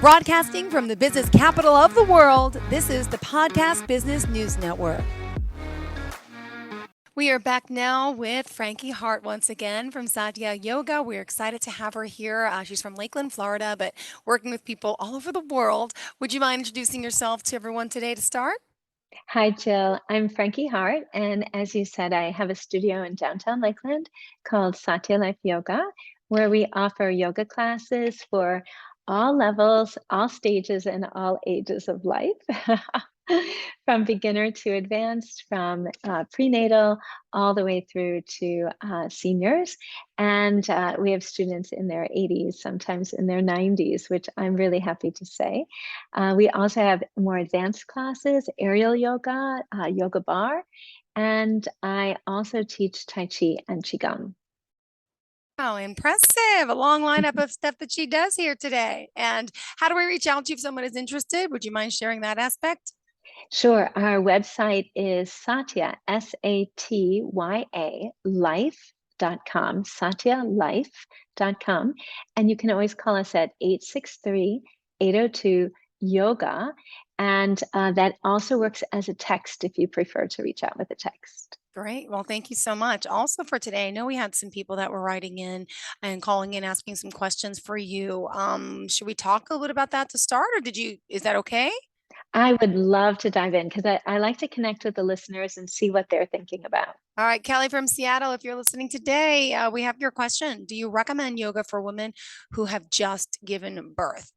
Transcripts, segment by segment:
Broadcasting from the business capital of the world, this is the Podcast Business News Network. We are back now with Frankie Hart once again from Satya Yoga. We're excited to have her here. She's from Lakeland, Florida, but working with people all over the world. Would you mind introducing yourself to everyone today to start? Hi, Jill. I'm Frankie Hart, and as you said, I have a studio in downtown Lakeland called Satya Life Yoga, where we offer yoga classes for all levels, all stages, and all ages of life. From beginner to advanced, from prenatal all the way through to seniors. And we have students in their 80s, sometimes in their 90s, which I'm really happy to say. We also have more advanced classes, aerial yoga, yoga bar, and I also teach Tai Chi and Qigong. Oh, impressive. A long lineup of stuff that she does here today. And how do we reach out to you if someone is interested? Would you mind sharing that aspect? Sure, our website is Satya, Satya, life.com, satyalife.com. And you can always call us at 863-802-YOGA. And that also works as a text if you prefer to reach out with a text. Great. Well, thank you so much. Also for today, I know we had some people that were writing in and calling in asking some questions for you. Should we talk a little bit about that to start, or is that okay? I would love to dive in because I like to connect with the listeners and see what they're thinking about. All right, Kelly from Seattle, if you're listening today, we have your question. Do you recommend yoga for women who have just given birth?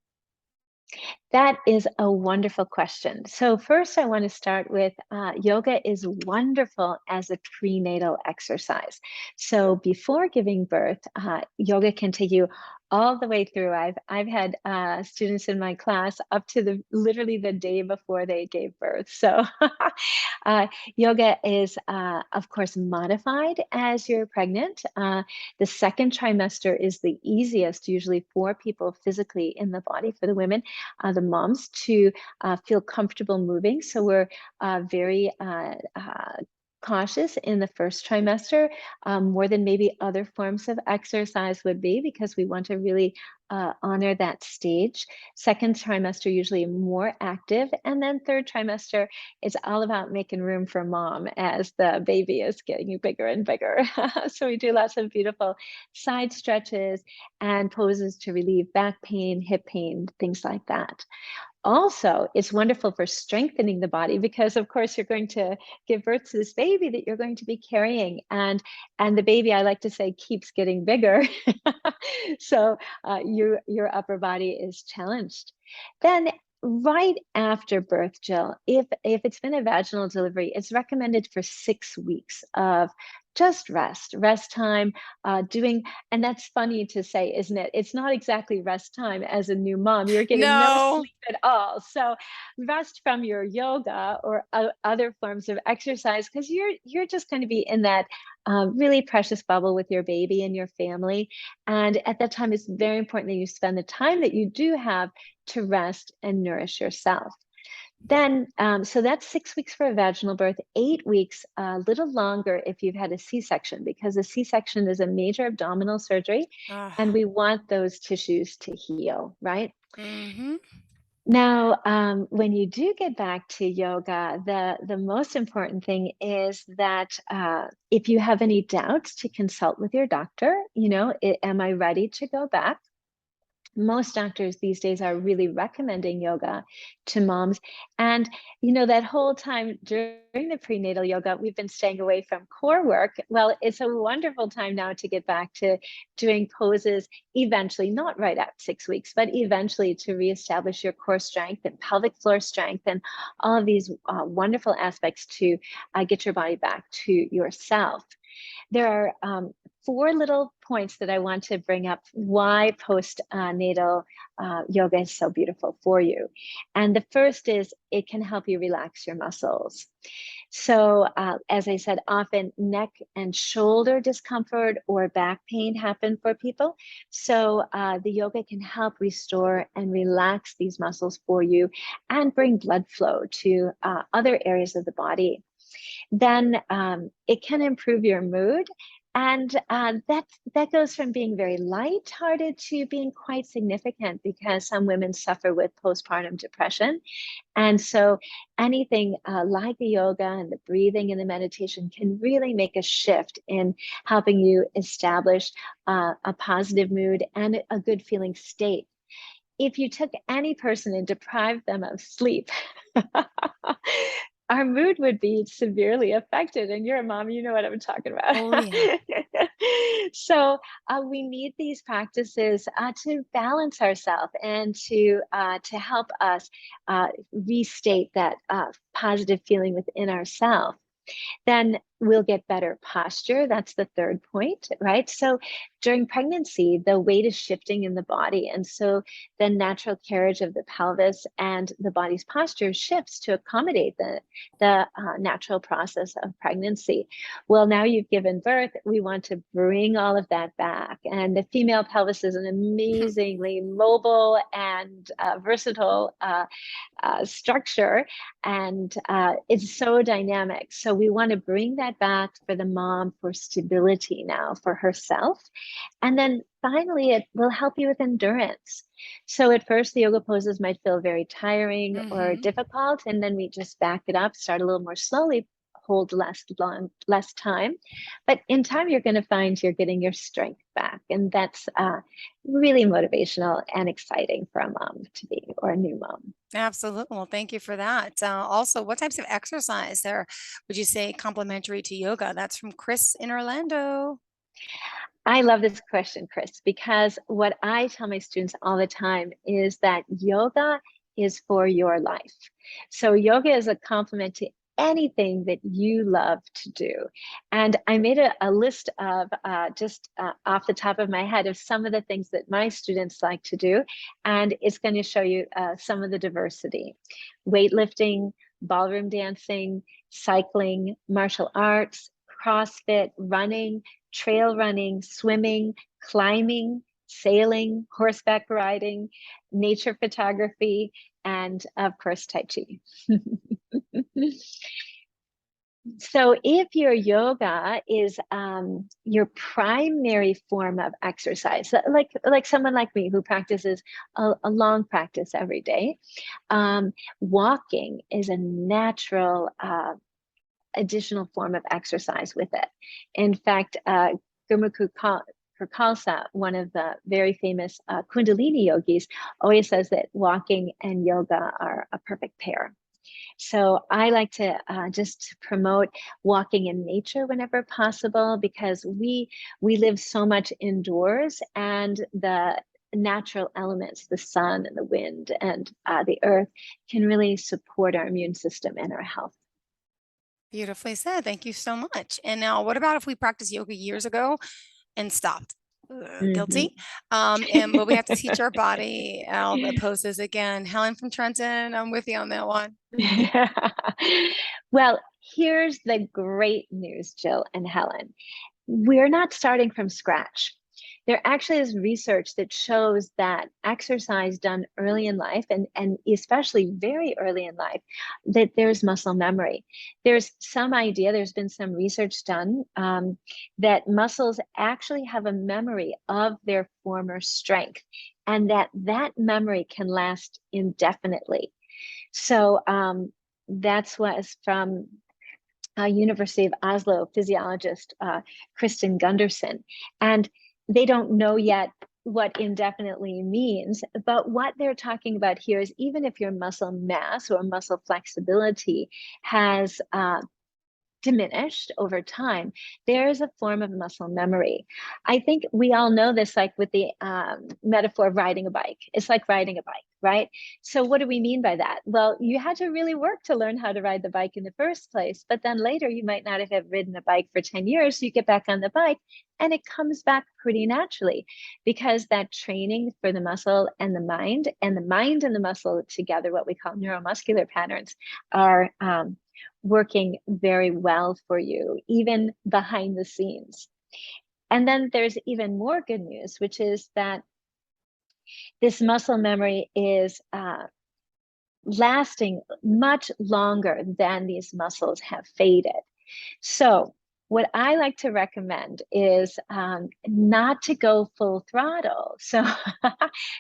That is a wonderful question. So, first, I want to start with yoga is wonderful as a prenatal exercise. So, before giving birth, yoga can take you all the way through. I've had students in my class up to the literally the day before they gave birth. So, uh, yoga is, of course, modified as you're pregnant. The second trimester is the easiest, usually for people physically in the body, for the women, the moms, to feel comfortable moving. So we're very cautious in the first trimester, more than maybe other forms of exercise would be, because we want to really honor that stage. Second trimester, usually more active. And then third trimester is all about making room for mom as the baby is getting bigger and bigger. So we do lots of beautiful side stretches and poses to relieve back pain, hip pain, things like that. Also, it's wonderful for strengthening the body because, of course, you're going to give birth to this baby that you're going to be carrying, and the baby, I like to say, keeps getting bigger. So your upper body is challenged. Then, right after birth, Jill, if it's been a vaginal delivery, it's recommended for 6 weeks of just rest time, doing, and that's funny to say, isn't it? It's not exactly rest time as a new mom. You're getting no No. sleep at all. So rest from your yoga or other forms of exercise, because you're just going to be in that really precious bubble with your baby and your family. And at that time, it's very important that you spend the time that you do have to rest and nourish yourself. Then, so that's 6 weeks for a vaginal birth, 8 weeks, a little longer if you've had a C-section, because a C-section is a major abdominal surgery, and we want those tissues to heal, right? Mm-hmm. Now, when you do get back to yoga, the most important thing is that if you have any doubts, to consult with your doctor. Am I ready to go back? Most doctors these days are really recommending yoga to moms. And, that whole time during the prenatal yoga, we've been staying away from core work. Well, it's a wonderful time now to get back to doing poses eventually, not right at 6 weeks, but eventually to reestablish your core strength and pelvic floor strength and all of these wonderful aspects to get your body back to yourself. There are four little points that I want to bring up why postnatal yoga is so beautiful for you. And the first is it can help you relax your muscles. So, as I said, often neck and shoulder discomfort or back pain happen for people. So, the yoga can help restore and relax these muscles for you and bring blood flow to other areas of the body. Then it can improve your mood And that goes from being very lighthearted to being quite significant because some women suffer with postpartum depression. And so anything like the yoga and the breathing and the meditation can really make a shift in helping you establish a positive mood and a good feeling state. If you took any person and deprived them of sleep, our mood would be severely affected. And you're a mom, you know what I'm talking about. Oh, yeah. So we need these practices to balance ourselves and to help us restate that positive feeling within ourselves. Then we'll get better posture. That's the third point, right? So during pregnancy, the weight is shifting in the body. And so the natural carriage of the pelvis and the body's posture shifts to accommodate the natural process of pregnancy. Well, now you've given birth, we want to bring all of that back. And the female pelvis is an amazingly mobile and versatile structure, and it's so dynamic. So we want to bring that back for the mom for stability now for herself. And then finally, it will help you with endurance. So at first, the yoga poses might feel very tiring or Hmm. difficult, and then we just back it up, start a little more slowly, hold less time. But in time, you're going to find you're getting your strength back, and that's really motivational and exciting for a mom to be, or a new mom. Absolutely. Well, thank you for that. Also, what types of exercise are, would you say, complementary to yoga? That's from Chris in Orlando. I love this question, Chris, because what I tell my students all the time is that yoga is for your life. So, yoga is a complement to anything that you love to do. And I made a list of just off the top of my head of some of the things that my students like to do. And it's going to show you some of the diversity: weightlifting, ballroom dancing, cycling, martial arts, CrossFit, running, trail running, swimming, climbing, sailing, horseback riding, nature photography, and of course, Tai Chi. So if your yoga is your primary form of exercise, like someone like me who practices a long practice every day, walking is a natural additional form of exercise with it. In fact, Gurmukh Khalsa, one of the very famous Kundalini yogis, always says that walking and yoga are a perfect pair. So I like to just promote walking in nature whenever possible because we live so much indoors, and the natural elements, the sun and the wind and the earth, can really support our immune system and our health. Beautifully said. Thank you so much. And now, what about if we practiced yoga years ago and stopped? Mhm. Guilty. And but we have to teach our body all the poses again. Helen from Trenton, I'm with you on that one. Well, here's the great news, Jill and Helen. We're not starting from scratch. There actually is research that shows that exercise done early in life, and especially very early in life, that there's muscle memory. There's some idea, there's been some research done that muscles actually have a memory of their former strength, and that memory can last indefinitely. So that's was from University of Oslo physiologist Kristen Gunderson. And they don't know yet what indefinitely means, but what they're talking about here is even if your muscle mass or muscle flexibility has diminished over time, there is a form of muscle memory. I think we all know this, like with the metaphor of riding a bike. It's like riding a bike, right? So, what do we mean by that? Well, you had to really work to learn how to ride the bike in the first place, but then later you might not have ridden a bike for 10 years. So you get back on the bike and it comes back pretty naturally because that training for the muscle and the mind and the muscle together, what we call neuromuscular patterns, are working very well for you, even behind the scenes. And then there's even more good news, which is that this muscle memory is lasting much longer than these muscles have faded. So What I like to recommend is not to go full throttle. So,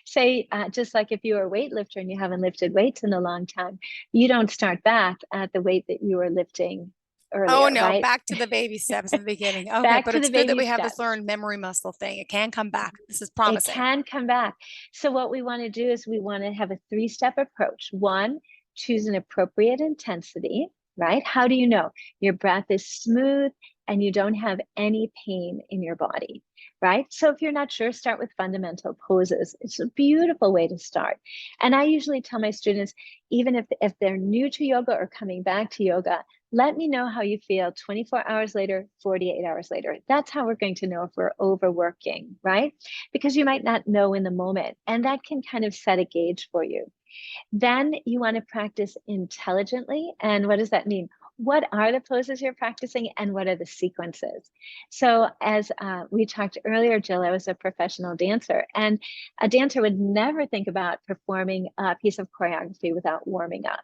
say, just like if you're a weightlifter and you haven't lifted weights in a long time, you don't start back at the weight that you were lifting Oh earlier, no, right? back to the baby steps in the beginning. Okay, Back but to it's the good that baby we have this steps. learned memory muscle thing. It can come back. This is It promising. can come back. So what we want to do is we want to have a three-step approach. One, choose an appropriate intensity, right? How do you know your breath is smooth and you don't have any pain in your body, right? So if you're not sure, start with fundamental poses. It's a beautiful way to start. And I usually tell my students, even if they're new to yoga or coming back to yoga, let me know how you feel 24 hours later, 48 hours later. That's how we're going to know if we're overworking, right? Because you might not know in the moment. And that can kind of set a gauge for you. Then you want to practice intelligently. And what does that mean? What are the poses you're practicing and what are the sequences? So, as we talked earlier, Jill, I was a professional dancer, and a dancer would never think about performing a piece of choreography without warming up.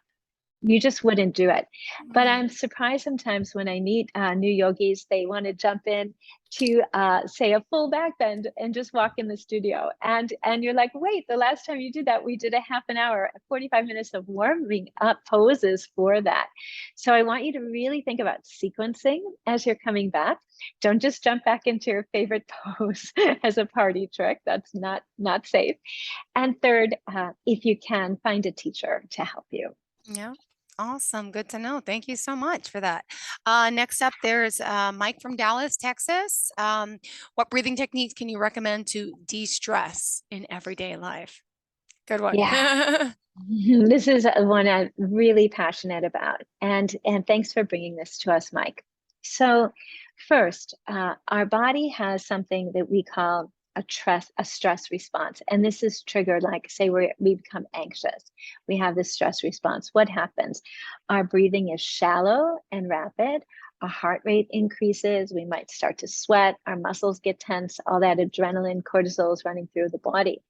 You just wouldn't do it. But Mm. I'm surprised sometimes when I meet new yogis, they want to jump in to say a full back bend and just walk in the studio. And you're like, wait, the last time you did that, we did a half an hour, 45 minutes of warming up poses for that. So I want you to really think about sequencing as you're coming back. Don't just jump back into your favorite pose as a party trick. That's not safe. And third, if you can, find a teacher to help you. Yeah. Awesome. Good to know. Thank you so much for that. Next up, there's Mike from Dallas, Texas. What breathing techniques can you recommend to de-stress in everyday life? Good one. Yeah. This is one I'm really passionate about. And thanks for bringing this to us, Mike. So first, our body has something that we call a stress response. And this is triggered, like say we become anxious. We have this stress response. What happens? Our breathing is shallow and rapid. Our heart rate increases. We might start to sweat. Our muscles get tense. All that adrenaline, cortisol is running through the body.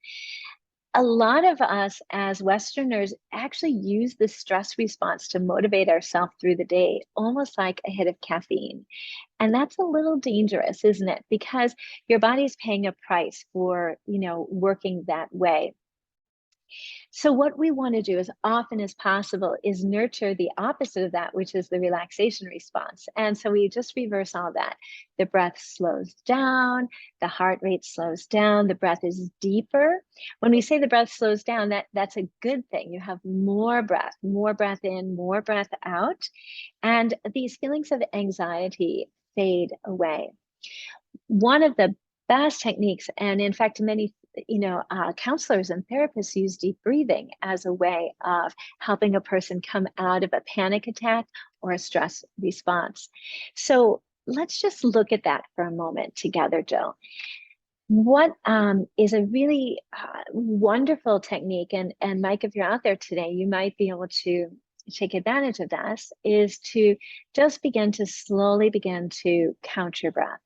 A lot of us as Westerners actually use the stress response to motivate ourselves through the day, almost like a hit of caffeine. And that's a little dangerous, isn't it? Because your body's paying a price for, working that way. So what we want to do as often as possible is nurture the opposite of that, which is the relaxation response. And so we just reverse all that. The breath slows down, the heart rate slows down, the breath is deeper. When we say the breath slows down, that's a good thing. You have more breath in, more breath out, and these feelings of anxiety fade away. One of the best techniques, and in fact, many counselors and therapists use deep breathing as a way of helping a person come out of a panic attack or a stress response. So let's just look at that for a moment together, Jill. What is a really wonderful technique, and Mike, if you're out there today, you might be able to take advantage of this, is to just slowly begin to count your breath.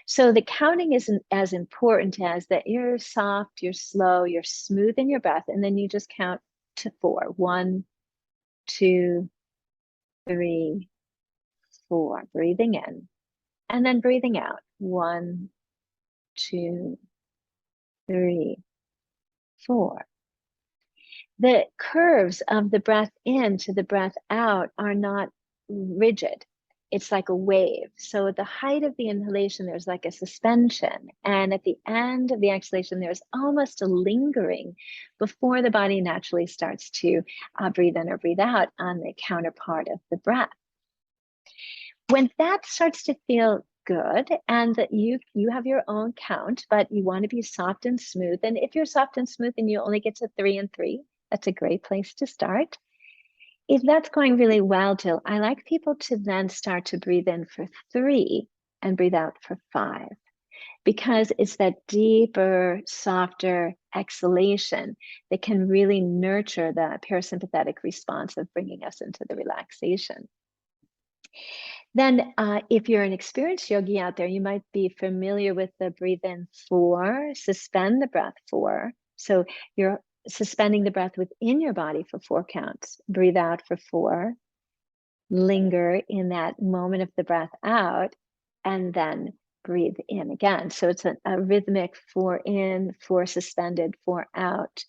So the counting isn't as important as that you're soft, you're slow, you're smooth in your breath, and then you just count to four. 1, 2, 3, 4. Breathing in and then breathing out. 1, 2, 3, 4. The curves of the breath in to the breath out are not rigid. It's like a wave. So at the height of the inhalation, there's like a suspension. And at the end of the exhalation, there's almost a lingering before the body naturally starts to breathe in or breathe out on the counterpart of the breath. When that starts to feel good and that you have your own count, but you want to be soft and smooth. And if you're soft and smooth and you only get to 3 and 3, that's a great place to start. If that's going really well, Jill, I like people to then start to breathe in for 3 and breathe out for 5, because it's that deeper, softer exhalation that can really nurture the parasympathetic response of bringing us into the relaxation. Then, if you're an experienced yogi out there, you might be familiar with the breathe in 4, suspend the breath 4. So you're suspending the breath within your body for 4 counts. Breathe out for 4. linger in that moment of the breath out, and then breathe in again. So it's a rhythmic 4 in, 4 suspended, 4 out,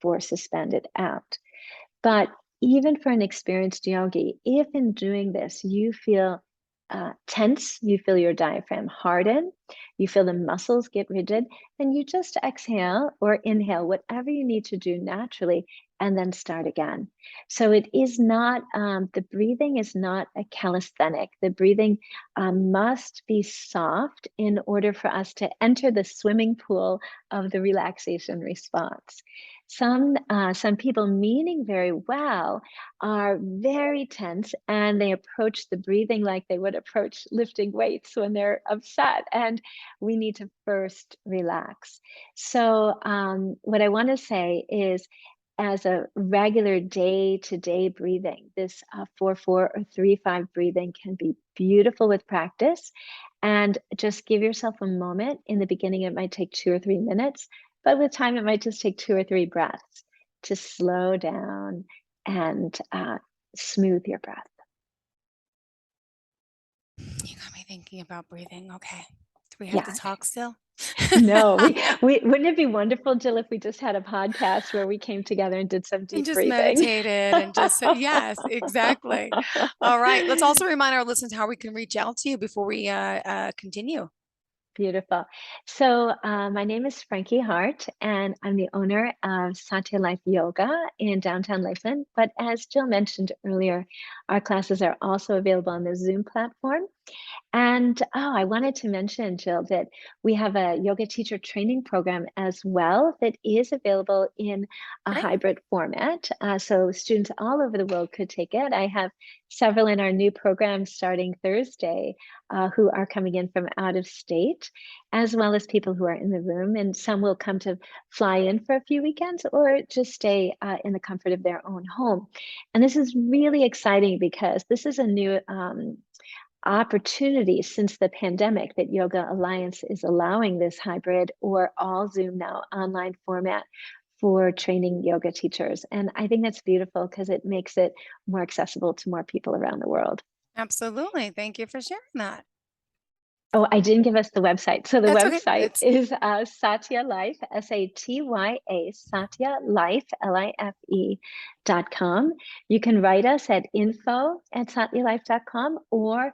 4 suspended out. But even for an experienced yogi, if in doing this you feel tense, you feel your diaphragm harden, you feel the muscles get rigid, then you just exhale or inhale, whatever you need to do naturally, and then start again. So it is not, the breathing is not a calisthenic. The breathing must be soft in order for us to enter the swimming pool of the relaxation response. Some people meaning very well are very tense, and they approach the breathing like they would approach lifting weights when they're upset. And we need to first relax. So, what I want to say is, as a regular day to day breathing, this 4-4 or 3-5 breathing can be beautiful with practice. And just give yourself a moment. In the beginning, it might take 2 or 3 minutes, but with time, it might just take 2 or 3 breaths to slow down and smooth your breath. You got me thinking about breathing. Okay. Do we have to Yeah. talk still? No, we wouldn't it be wonderful, Jill, if we just had a podcast where we came together and did some And deep just breathing? meditated and just said, yes, exactly. All right. Let's also remind our listeners how we can reach out to you before we continue. Beautiful. So, my name is Frankie Hart, and I'm the owner of Satya Life Yoga in downtown Lakeland. But as Jill mentioned earlier, our classes are also available on the Zoom platform. And oh, I wanted to mention, Jill, that we have a yoga teacher training program as well that is available in a Great. hybrid format. So students all over the world could take it. I have several in our new program starting Thursday who are coming in from out of state, as well as people who are in the room. And some will come to fly in for a few weekends or just stay in the comfort of their own home. And this is really exciting because this is a new opportunity since the pandemic that Yoga Alliance is allowing this hybrid or all Zoom now online format for training yoga teachers. And I think that's beautiful because it makes it more accessible to more people around the world. Absolutely. Thank you for sharing that. Oh, I didn't give us the website. So the That's okay. website It's is Satya Life, Satya, Satya Life, Life.com. You can write us at info@satyalife.com or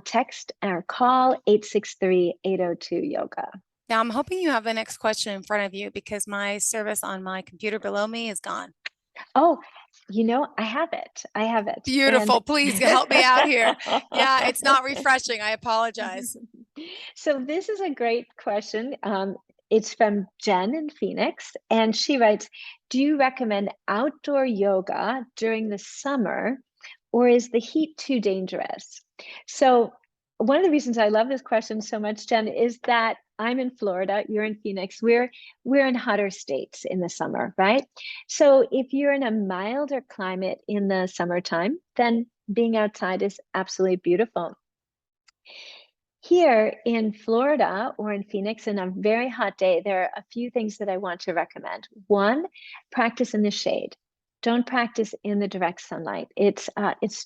text or call 863-802-YOGA. Now I'm hoping you have the next question in front of you because my service on my computer below me is gone. Oh, I have it. I have it. And Beautiful. Please help me out here. Yeah, it's not refreshing. I apologize. so this is a great question. It's from Jen in Phoenix, and she writes, do you recommend outdoor yoga during the summer, or is the heat too dangerous? So one of the reasons I love this question so much, Jen, is that I'm in Florida, you're in Phoenix. We're in hotter states in the summer, right? So if you're in a milder climate in the summertime, then being outside is absolutely beautiful. Here in Florida or in Phoenix, in a very hot day, there are a few things that I want to recommend. One, practice in the shade. Don't practice in the direct sunlight. It's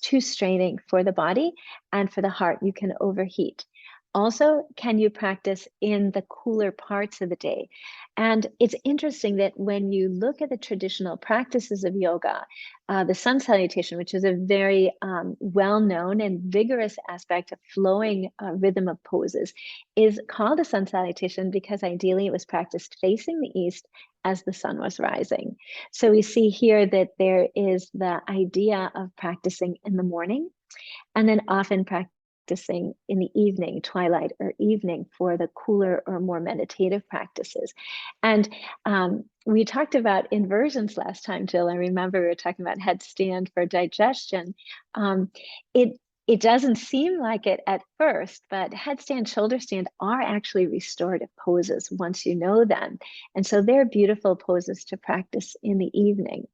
too straining for the body and for the heart. You can overheat. Also, can you practice in the cooler parts of the day? And it's interesting that when you look at the traditional practices of yoga, the sun salutation, which is a very well-known and vigorous aspect of flowing rhythm of poses, is called a sun salutation because ideally it was practiced facing the east as the sun was rising. So we see here that there is the idea of practicing in the morning and then often practicing in the evening, twilight or evening for the cooler or more meditative practices. And we talked about inversions last time, Jill. I remember we were talking about headstand for digestion. Um, it it doesn't seem like it at first, but headstand, shoulder stand are actually restorative poses once you know them. And so they're beautiful poses to practice in the evening.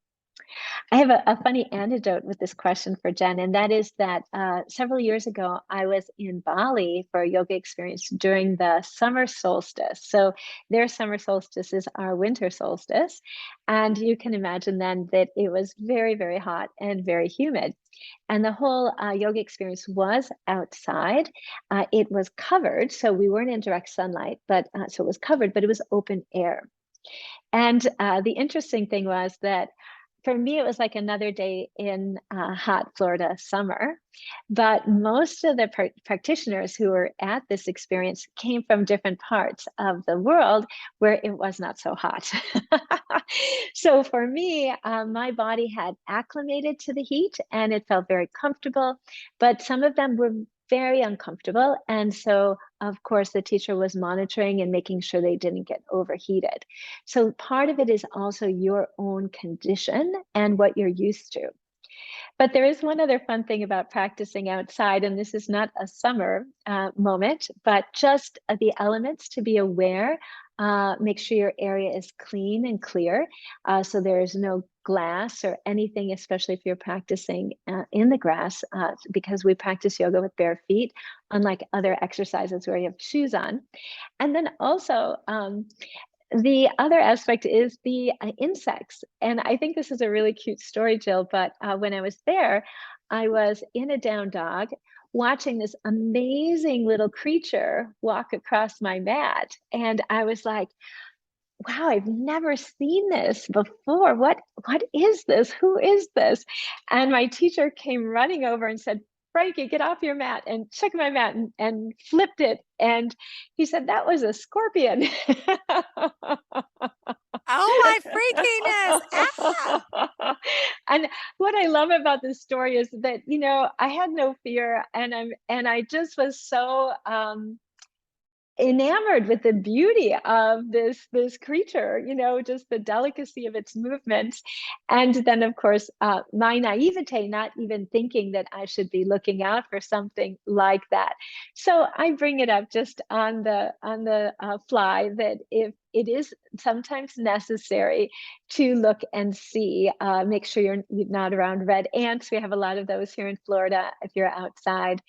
I have a funny anecdote with this question for Jen, and that is that several years ago, I was in Bali for a yoga experience during the summer solstice. So their summer solstice is our winter solstice. And you can imagine then that it was very, very hot and very humid. And the whole yoga experience was outside. It was covered, so we weren't in direct sunlight, but so it was covered, but it was open air. And the interesting thing was that for me, it was like another day in hot Florida summer. But most of the practitioners who were at this experience came from different parts of the world where it was not so hot. So for me, my body had acclimated to the heat and it felt very comfortable. But some of them were very uncomfortable. And so, of course, the teacher was monitoring and making sure they didn't get overheated. So part of it is also your own condition and what you're used to. But there is one other fun thing about practicing outside, and this is not a summer moment, but just the elements to be aware. Make sure your area is clean and clear, so there is no glass or anything, especially if you're practicing in the grass, because we practice yoga with bare feet, unlike other exercises where you have shoes on. And then also, the other aspect is the insects. And I think this is a really cute story, Jill. But when I was there, I was in a down dog watching this amazing little creature walk across my mat. And I was like, wow, I've never seen this before. What is this? Who is this? And my teacher came running over and said, Frankie, get off your mat, and shook my mat and flipped it. And he said, that was a scorpion. Oh my freakiness. Ah! And what I love about this story is that, I had no fear, and I just was so enamored with the beauty of this creature, just the delicacy of its movements. And then, of course, my naivete, not even thinking that I should be looking out for something like that. So I bring it up just on the fly, that if it is sometimes necessary to look and see, make sure you're not around red ants. We have a lot of those here in Florida if you're outside.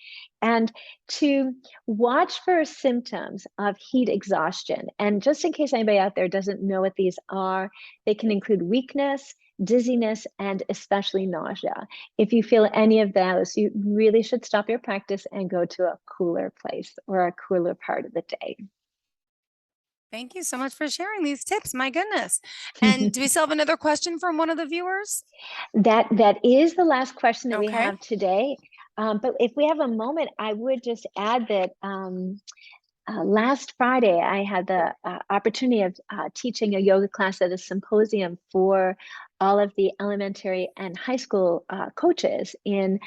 And to watch for symptoms of heat exhaustion. And just in case anybody out there doesn't know what these are, they can include weakness, dizziness, and especially nausea. If you feel any of those, you really should stop your practice and go to a cooler place or a cooler part of the day. Thank you so much for sharing these tips. My goodness. And do we still have another question from one of the viewers? That is the last question that we Okay. have today. But if we have a moment, I would just add that last Friday, I had the opportunity of teaching a yoga class at a symposium for all of the elementary and high school coaches in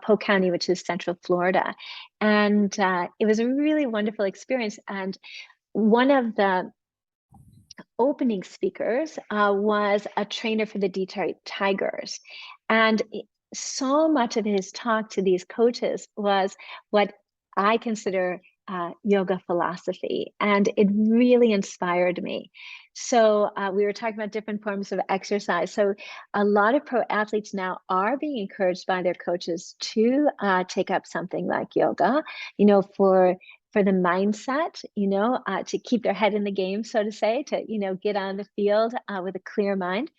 Polk County, which is Central Florida. And it was a really wonderful experience. And one of the opening speakers was a trainer for the Detroit Tigers. And so much of his talk to these coaches was what I consider yoga philosophy. And it really inspired me. So we were talking about different forms of exercise. So a lot of pro athletes now are being encouraged by their coaches to take up something like yoga, for the mindset, to keep their head in the game, so to say, to, get on the field with a clear mind.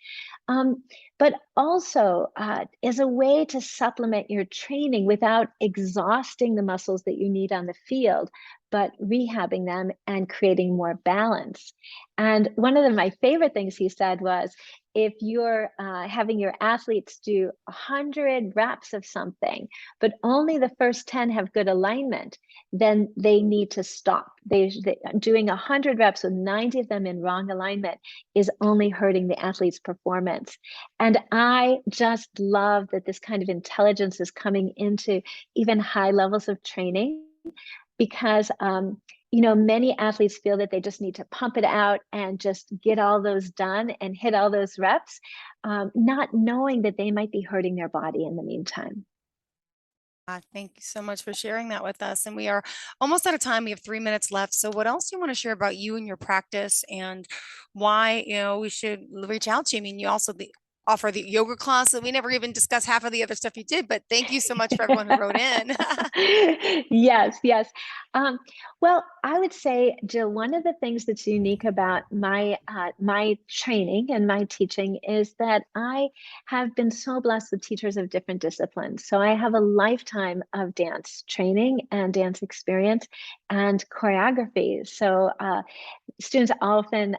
But also as a way to supplement your training without exhausting the muscles that you need on the field, but rehabbing them and creating more balance. And one of my favorite things he said was, if you're having your athletes do 100 reps of something, but only the first 10 have good alignment, then they need to stop. Doing 100 reps with 90 of them in wrong alignment is only hurting the athlete's performance. And I just love that this kind of intelligence is coming into even high levels of training, because many athletes feel that they just need to pump it out and just get all those done and hit all those reps, not knowing that they might be hurting their body in the meantime. Thank you so much for sharing that with us. And we are almost out of time. We have 3 minutes left. So, what else do you want to share about you and your practice, and why we should reach out to you? I mean, you also offer the yoga class. So we never even discussed half of the other stuff you did, but thank you so much for everyone who wrote in. Yes, yes. Um, well, I would say, Jill, one of the things that's unique about my training and my teaching is that I have been so blessed with teachers of different disciplines. So I have a lifetime of dance training and dance experience and choreography. So students often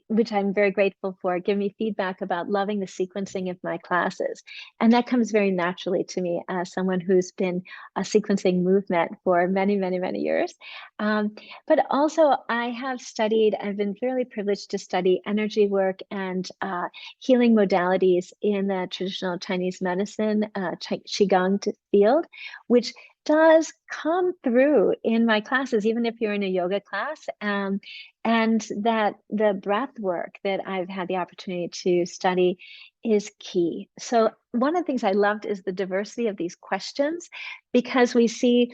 which I'm very grateful for, give me feedback about loving the sequencing of my classes. And that comes very naturally to me as someone who's been a sequencing movement for many, many, many years. But also, I've been really privileged to study energy work and healing modalities in the traditional Chinese medicine, Qigong field, which does come through in my classes, even if you're in a yoga class. And that the breath work that I've had the opportunity to study is key. So one of the things I loved is the diversity of these questions, because we see,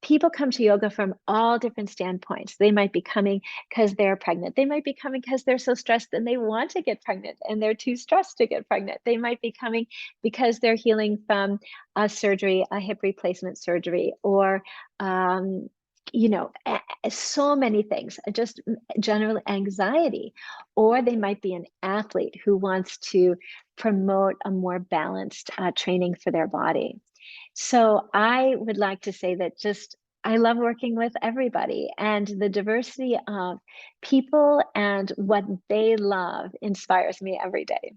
people come to yoga from all different standpoints. They might be coming because they're pregnant. They might be coming because they're so stressed and they want to get pregnant and they're too stressed to get pregnant. They might be coming because they're healing from a surgery, a hip replacement surgery, or so many things, just general anxiety, or they might be an athlete who wants to promote a more balanced training for their body. So I would like to say that I love working with everybody, and the diversity of people and what they love inspires me every day.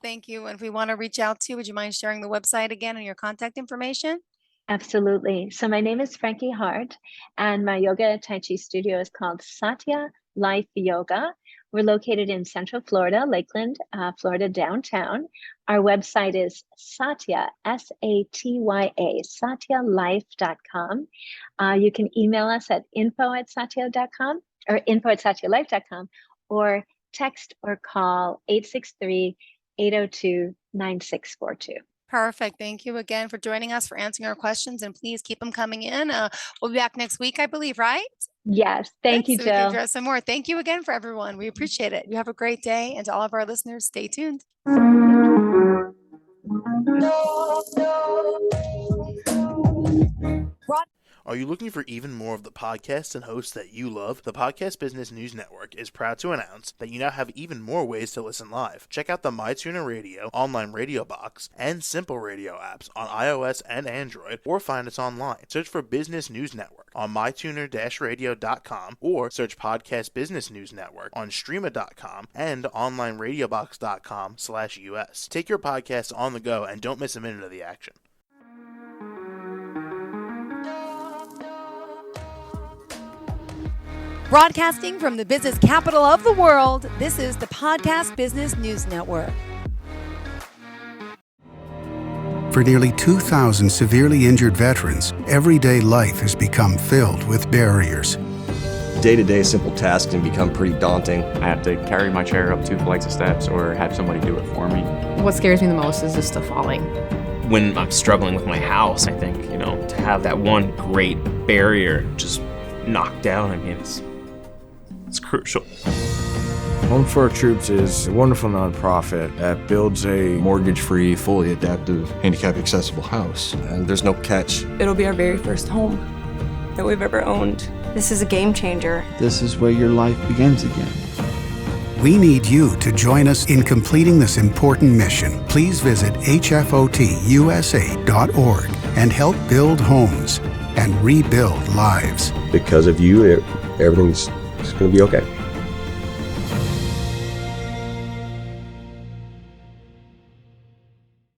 Thank you. And if we want to reach out to you, would you mind sharing the website again and your contact information? Absolutely. So my name is Frankie Hart, and my yoga Tai Chi studio is called Satya Life Yoga. We're located in Central Florida, Lakeland, Florida, downtown. Our website is Satya, Satya, satyalife.com. You can email us at info@satya.com or info@satyalife.com, or text or call 863-802-9642. Perfect. Thank you again for joining us, for answering our questions, and please keep them coming in. We'll be back next week, I believe, right? Yes, Good. thank you, So we can Jill. address some more. Thank you again for everyone. We appreciate it. You have a great day. And to all of our listeners, stay tuned. Are you looking for even more of the podcasts and hosts that you love? The Podcast Business News Network is proud to announce that you now have even more ways to listen live. Check out the MyTuner Radio, online radio box, and Simple Radio apps on iOS and Android, or find us online. Search for Business News Network on mytuner-radio.com, or search Podcast Business News Network on streama.com and onlineradiobox.com/US. Take your podcast on the go and don't miss a minute of the action. Broadcasting from the business capital of the world, this is the Podcast Business News Network. For nearly 2,000 severely injured veterans, everyday life has become filled with barriers. Day-to-day simple tasks can become pretty daunting. I have to carry my chair up 2 flights of steps or have somebody do it for me. What scares me the most is just the falling. When I'm struggling with my house, I think, to have that one great barrier just knocked down, it's crucial. Home for Our Troops is a wonderful nonprofit that builds a mortgage-free, fully adaptive, handicap-accessible house. And there's no catch. It'll be our very first home that we've ever owned. This is a game changer. This is where your life begins again. We need you to join us in completing this important mission. Please visit hfotusa.org and help build homes and rebuild lives. Because of you, everything's going to be okay.